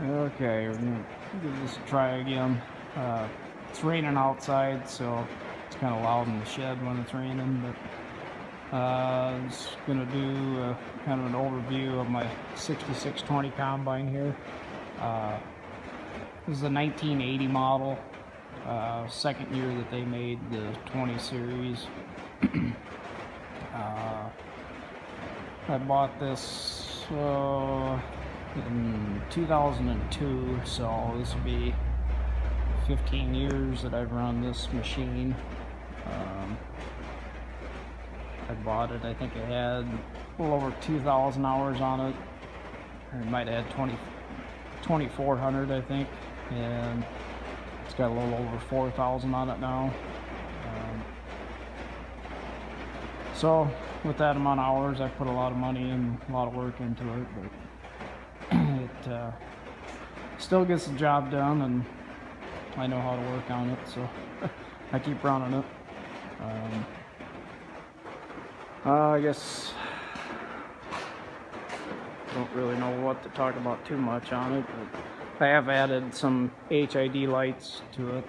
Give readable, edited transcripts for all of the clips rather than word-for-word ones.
Okay, we're gonna give this a try again. It's raining outside, so it's kind of loud in the shed when it's raining, but I'm just gonna do kind of an overview of my 6620 combine here. This is a 1980 model, second year that they made the 20 series. I bought this in 2002, so this will be 15 years that I've run this machine. I bought it, I think it had a little over 2,000 hours on it, or it might have had 2,400 I think, and it's got a little over 4,000 on it now. So with that amount of hours, I put a lot of money and a lot of work into it, but it still gets the job done, and I know how to work on it, so I keep running it. I guess I don't really know what to talk about too much on it, but I have added some HID lights to it.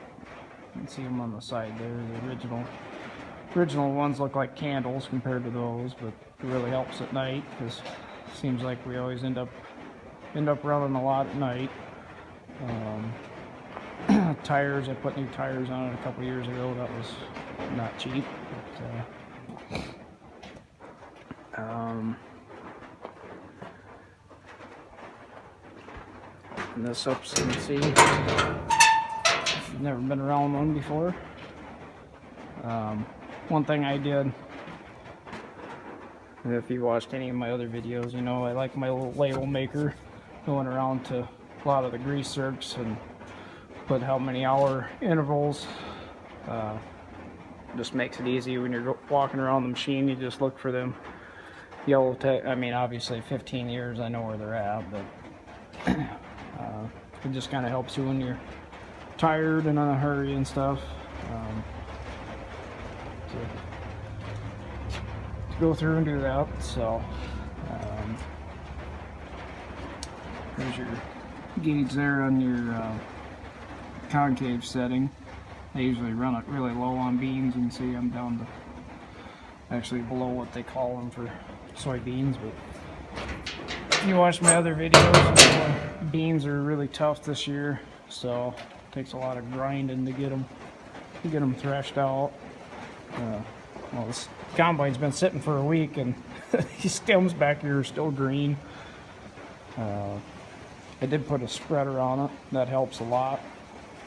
You can see them on the side there. The original ones look like candles compared to those, but it really helps at night because it seems like we always end up running a lot at night. Tires, I put new tires on it a couple years ago. That was not cheap, but and this up, so you can see if you've never been around one before. One thing I did, if you watched any of my other videos, you know I like my little label maker going around to a lot of the grease zerks and put how many hour intervals. Just makes it easy when you're walking around the machine. You just look for them yellow I mean, obviously 15 years I know where they're at, but it just kind of helps you when you're tired and in a hurry and stuff, to go through and do that. So there's your gauge there on your concave setting. I usually run it really low on beans, and see I'm down to actually below what they call them for soybeans. But if you watch my other videos, you know, beans are really tough this year, so it takes a lot of grinding to get them threshed out. Well, this combine's been sitting for a week, and these stems back here are still green. I did put a spreader on it. That helps a lot.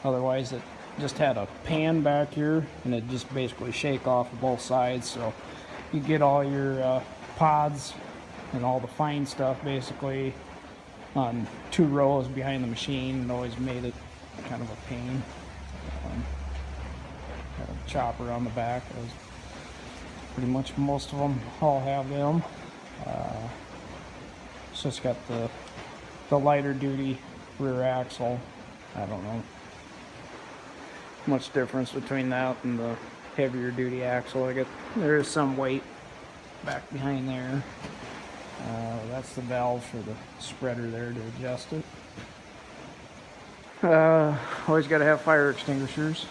Otherwise, it just had a pan back here, and it just basically shake off of both sides. So you get all your pods and all the fine stuff basically on 2 rows behind the machine. It always made it kind of a pain. Got a chopper on the back. Pretty much most of them all have them. So it's got the lighter duty rear axle. I don't know much difference between that and the heavier duty axle. I guess there is some weight back behind there. That's the valve for the spreader there to adjust it. Always got to have fire extinguishers.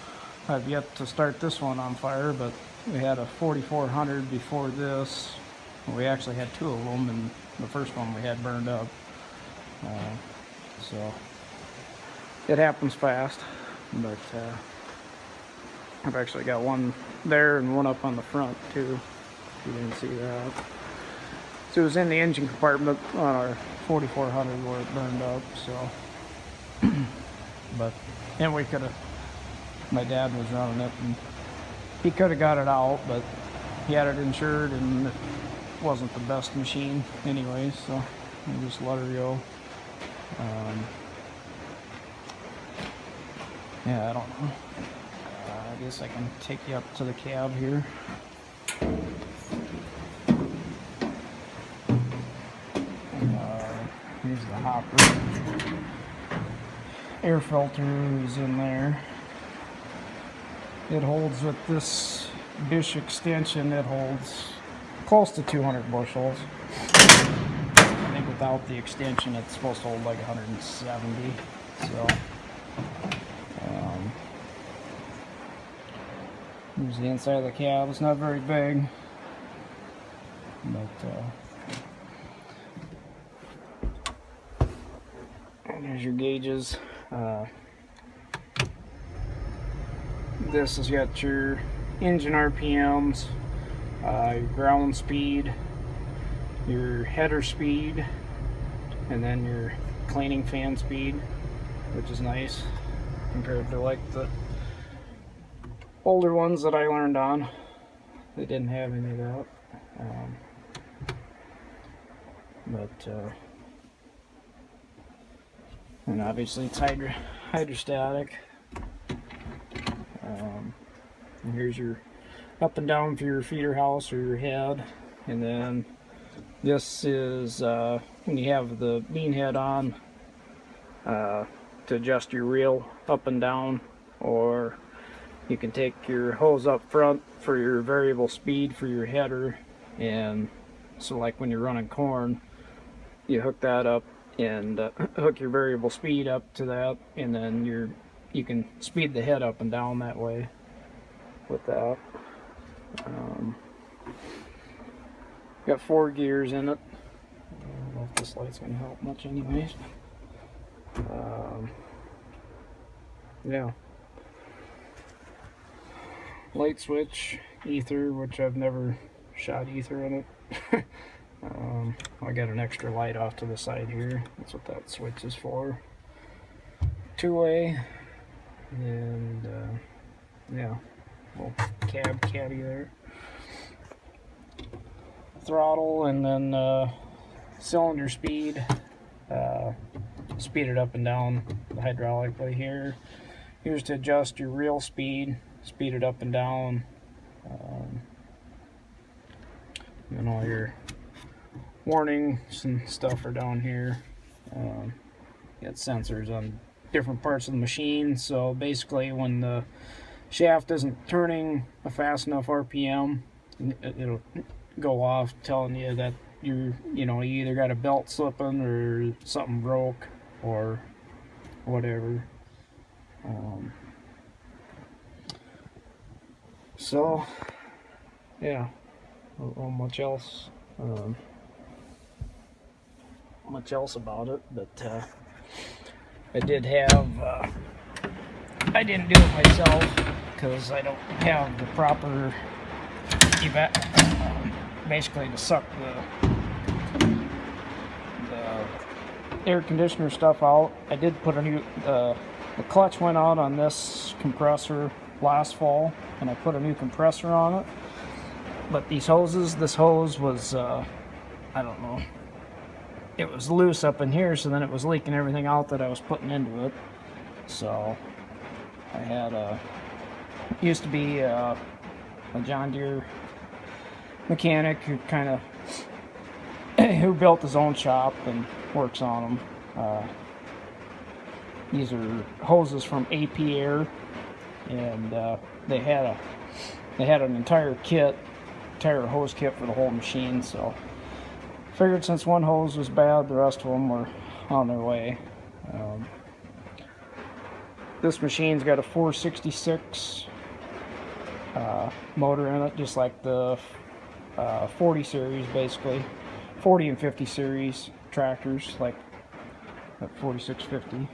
I've yet to start this one on fire, but we had a 4400 before this. We actually had 2 of them, and the first one we had burned up. So it happens fast, but I've actually got one there and one up on the front too, if you didn't see that. So it was in the engine compartment on our 4400 where it burned up, so but and we could have, my dad was running it, and he could have got it out, but he had it insured, and it wasn't the best machine anyway, so we just let her go. Yeah, I don't know. I guess I can take you up to the cab here. Here's the hopper. Air filter is in there. It holds, with this Bish extension, it holds close to 200 bushels. I think with without the extension, it's supposed to hold like 170. So, here's the inside of the cab. It's not very big, but and there's your gauges. This has got your engine RPMs, your ground speed, your header speed, and then your cleaning fan speed, which is nice compared to like the older ones that I learned on. They didn't have any of that. And obviously it's hydrostatic. And here's your up and down for your feeder house or your head. And then this is when you have the bean head on, to adjust your reel up and down, or you can take your hose up front for your variable speed for your header. And so like when you're running corn, you hook that up and hook your variable speed up to that, and then you can speed the head up and down that way with that. Got 4 gears in it. I don't know if this light's going to help much anyways. Yeah. Light switch, ether, which I've never shot ether in it. I got an extra light off to the side here. That's what that switch is for. 2-way, and yeah, little cab caddy there. Throttle, and then cylinder speed. Speed it up and down hydraulically here. Here's to adjust your reel speed. Speed it up and down. And all your warnings and stuff are down here. Got sensors on different parts of the machine, so basically when the shaft isn't turning a fast enough RPM, it'll go off telling you that you either got a belt slipping or something broke or whatever. So yeah, not much else about it, but I did have I didn't do it myself because I don't have the proper basically to suck the air conditioner stuff out. I did put a new the clutch went out on this compressor last fall, and I put a new compressor on it. But this hose was I don't know, it was loose up in here, so then it was leaking everything out that I was putting into it. So I had used to be a John Deere mechanic who built his own shop and works on them. These are hoses from AP Air, and they had an entire hose kit for the whole machine. So figured since one hose was bad, the rest of them were on their way. This machine's got a 466 motor in it, just like the 40 series, basically 40 and 50 series tractors, like that 4650.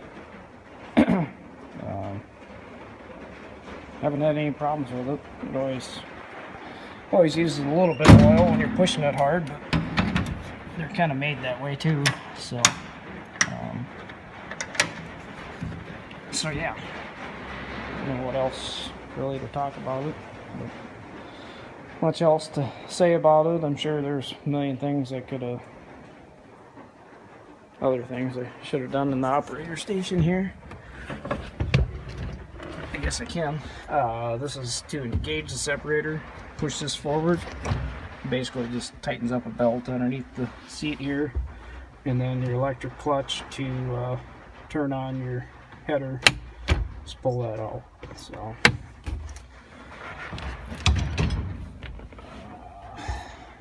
Haven't had any problems with it. It always uses a little bit of oil when you're pushing it hard, but they're kind of made that way too. So yeah, I don't know what else really to talk about it, but much else to say about it. I'm sure there's a million things I could have, other things I should have done in the operator station here. I guess I can. This is to engage the separator. Push this forward. Basically just tightens up a belt underneath the seat here, and then your electric clutch to turn on your header. Just pull that out. So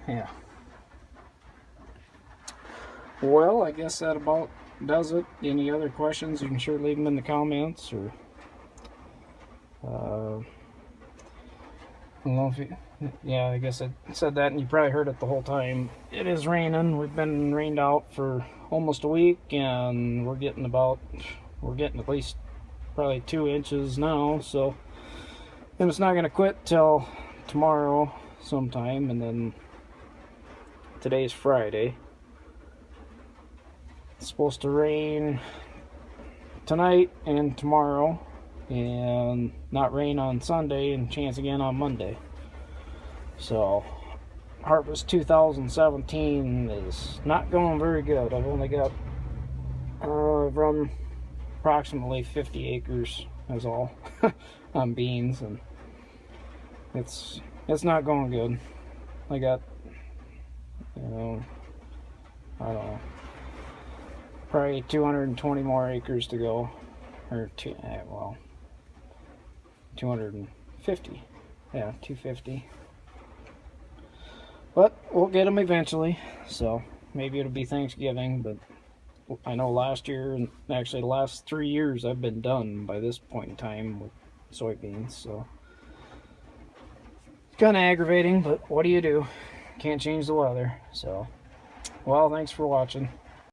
yeah. Well, I guess that about does it. Any other questions, you can sure leave them in the comments, or I don't know if you, yeah, I guess I said that and you probably heard it the whole time. It is raining. We've been rained out for almost a week, and we're getting at least probably 2 inches now, so, and it's not going to quit till tomorrow sometime, and then today's Friday. It's supposed to rain tonight and tomorrow, and not rain on Sunday, and chance again on Monday. So harvest 2017 is not going very good. I've only got I've run approximately 50 acres as all on beans, and it's not going good. I got, I don't know, probably 220 more acres to go, or 250, yeah, 250. But we'll get them eventually, so maybe it'll be Thanksgiving, but I know last year, and actually the last 3 years, I've been done by this point in time with soybeans, so it's kind of aggravating, but what do you do? Can't change the weather, so, well, thanks for watching.